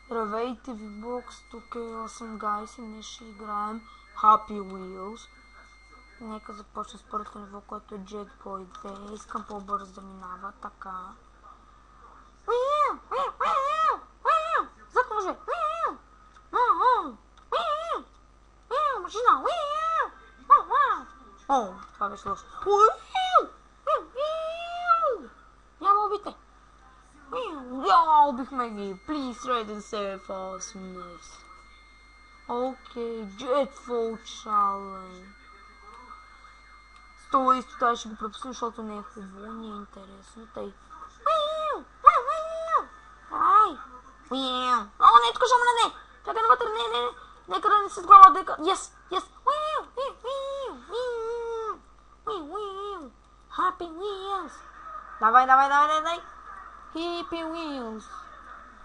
Здравейте ви, бокс, тук е 8 гайс и днес ще играем Happy Wheels. Нека започна с първото ниво, което е Jetboy 2. Искам по-бързо да минава, така. Зад може! Машина! О, това беше лошо. Няма убите! Убихме ги! Please trade and save us, miss. Окей, Jetfall Challenge. Стой, това ще го пропусна, защото не е хубаво, не е интересно. Тъй. Ай! О, не, тук ще умре, не! Чакай навътре, не! Нека да не си с глава, дека... Yes! Happy Wheels! Давай! Happy Wheels!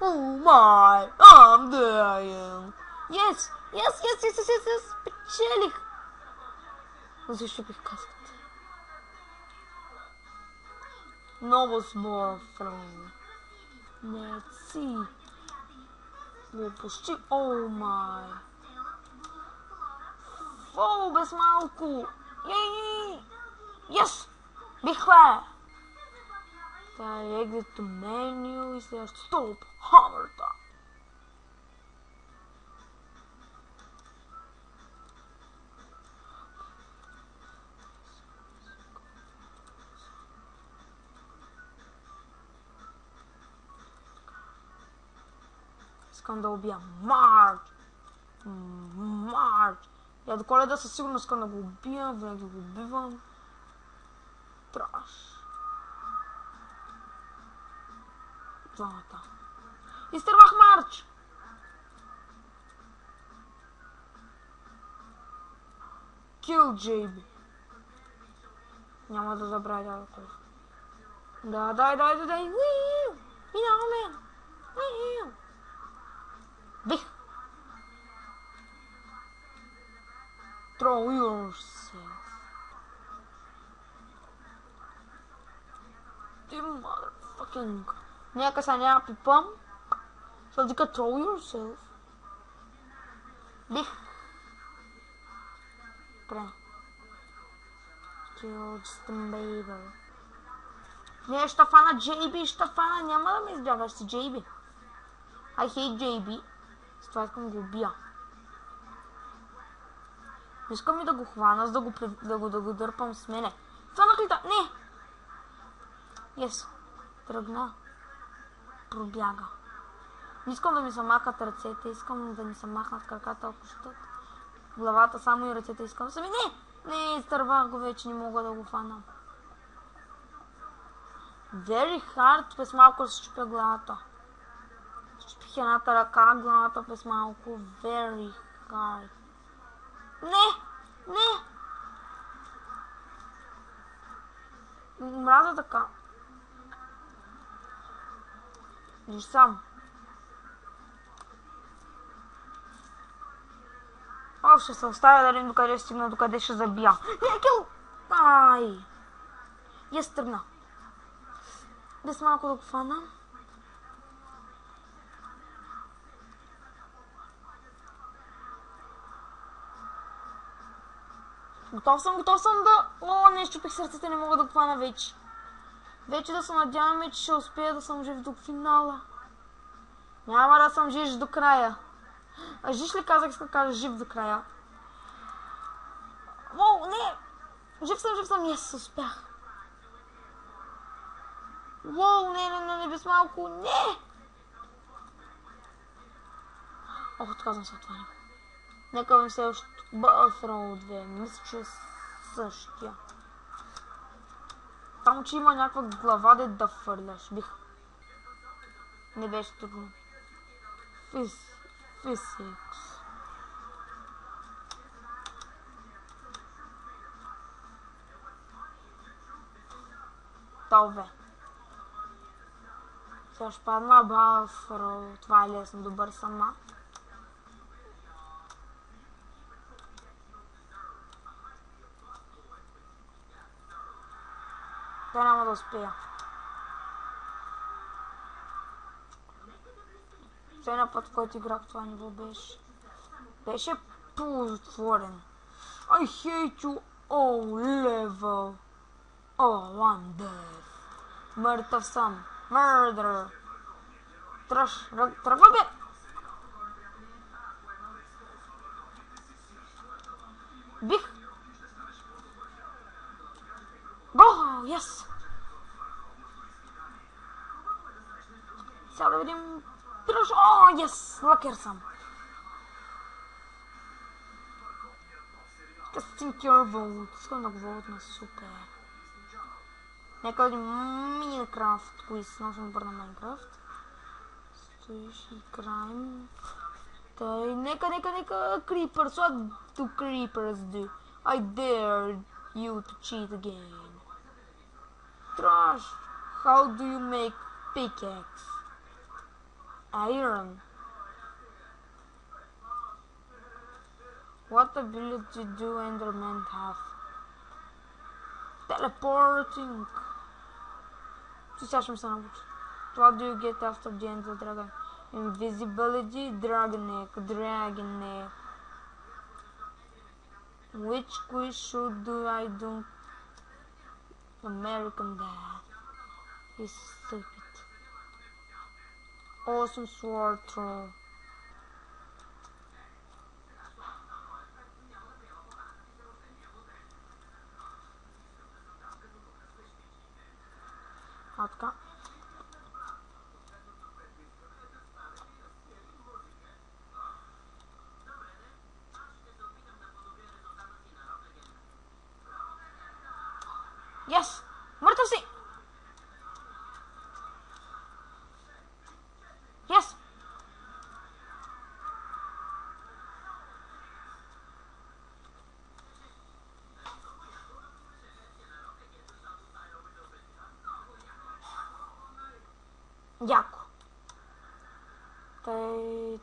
Oh my! I'm dying! Yes! Печелих! Защупих каската. Много смоя френ. Let's see. Почти. Oh my! О, без малко! Yes! Бихме! Това е exit to menu и следващо стоп! Hammer time! Искам да убия Марч! Я до Коледа със сигурност искам да го убия, винаги го убивам. Траш. Двамата. Изтървах Марч! Kill JB. Няма да забравя това. Да, дай. Минаваме. Бих. Throw yourself. Ти motherfucking. Нека са няма пипам. Ще вика throw yourself. Бих. Пре. Kill Justin Bieber. Не, ще фана JB, няма да ме избягаш си JB. I hate JB. С това искам да го убия. Искам ли да го хвана, за да го дърпам с мене. Фанах ли да? Не! Yes. Тръгна. Пробяга. Не искам да ми се махат ръцете, искам да ми се махнат краката, ако щат. Главата само и ръцете искам сами. Не, изтървах го вече, не мога да го фана. Very hard, през малко да се щупя главата. Щупих едната ръка, главата през малко. Very hard. Не! Мраза така. Не сам. Ще се оставя да видим докъде ще стигна, докъде ще забия. Кил! Ай! Тръгна. Без малко да го фана. Готов съм да... О, не, щупих сърцете, не мога да го хвана вече. Вече да се надяваме, че ще успея да съм жив до финала. Няма да съм жив до края. А жив ли казах, иска да кажа жив до края. О, не! Жив съм, yes, успях. Воу, не, без малко, не! Отказвам се от това. Нека ми следващото Bathrow 2. Мисля, че е същия. Само, че има някаква глава да фърляш. Бих. Не беше трудно. Physics. Това. Сега ще падна Bathrow. Това е лесно, добър сама. Това няма да успея. последния път, в който играх това ниво беше полузатворен. I hate you all level. Oh, I'm dead. Мъртъв съм. Murder. Тръгва бе! Бих! Го! Yes! Сега да видим... Тръж! О, yes! Лъкер съм. Стинкер Волт. Искам да го волтна. Супер. Нека да видим Minecraft quiz. Много съм добър на Minecraft. Стоиш и краем. Тъй, нека. Creepers. What do creepers do? I dare you to cheat again. Trash. How do you make pickaxe? Iron. What ability do Endermen have? Teleporting. Сега ще ми се научи. What do you get after the end of the dragon? Invisibility, dragon egg. Which quiz should do I do? American Dad. He's stupid. Awesome sword throw. Така. Yes! Мъртъв си! Yes! Яко.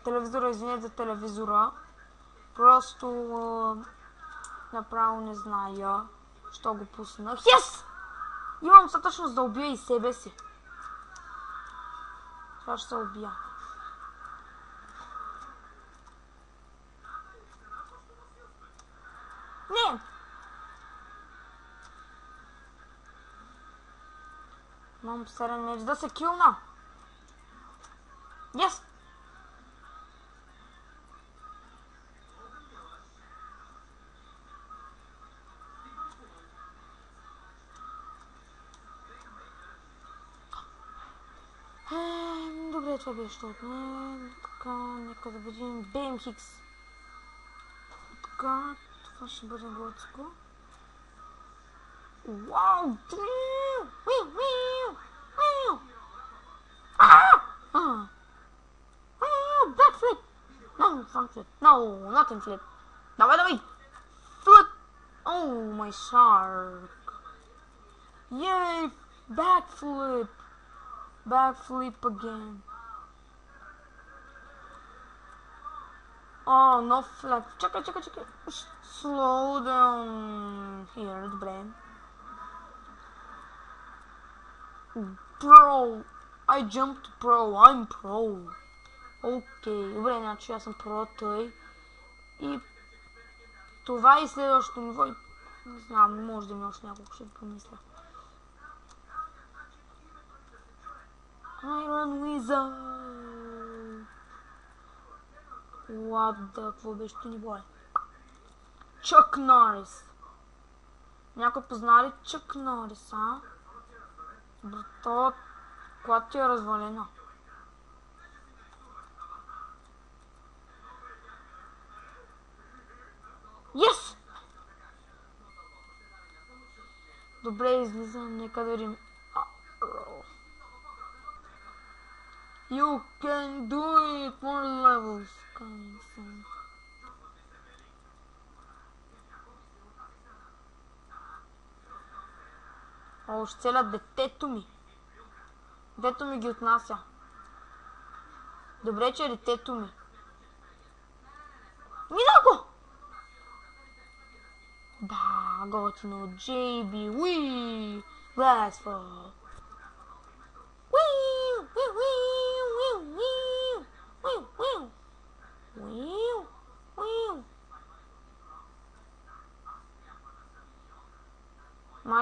Телевизора, извинете за телевизора. Просто направо не зная, що го пуснах. Yes! Имам достатъчност да убия и себе си. Това ще се убия. Не! Имам 7 меч да се килна. Yes! Добре, това беше от мен. Така, нека да видим BM Hicks. Така, това ще бъде готско. Вау! Backflip! No, front flip. No, nothing flip. Давай! Flip! Oh, my shark. Yay! Backflip! Backflip again. Oh, no flip. Чакай. Slow down. Here, добре. Pro. I jumped pro. I'm pro. Окей, добре, значи аз съм про, тъй. И това е следващото ниво. Не знам, може да ми още няколко ще помисля. Iron Wizard. What the... Какво беше то ниво е? Chuck Norris. Някой позна ли Chuck Norris, а? Брато, когато ти е развалена. Yes! Добре, излизам, нека да видим. You can do it! More levels coming soon. О, ще целят детето ми. Детето ми ги отнася. Добре, че е детето ми. Минако! Да, готино. JB. Уи! Blastful.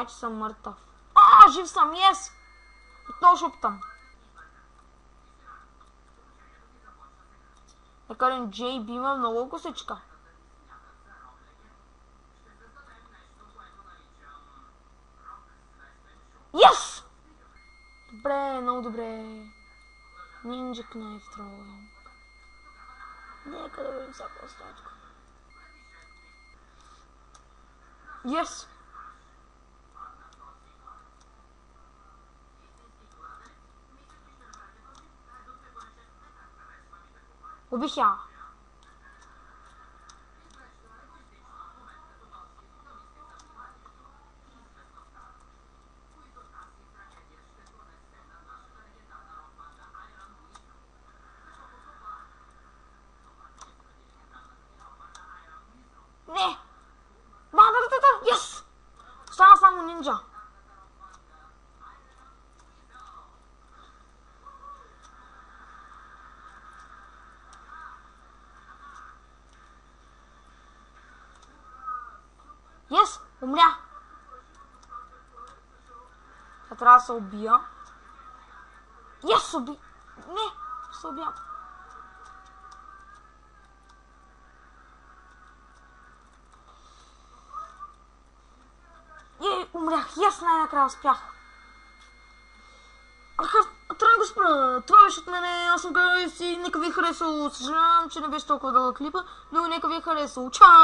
Май, че съм мъртъв. Жив съм, ес! Отново шуптам. Да кажем, JB има много косичка. Yes! Добре, много добре. Ninja Knife Throw. Нека да видим всяка стачка. Yes! Убих я. Не! Да! Yes! Стана само нинджа. Yes! Умря! Я трябва да се убия. Yes! Не! Се убия. Умрях. Yes! Най-накрая успях. Трябва да го спра. Това беше от мене. Аз съм Гайс и нека ви е харесало. Съжалявам, че не беше толкова дълъг клипа, но нека ви е харесало. Чао!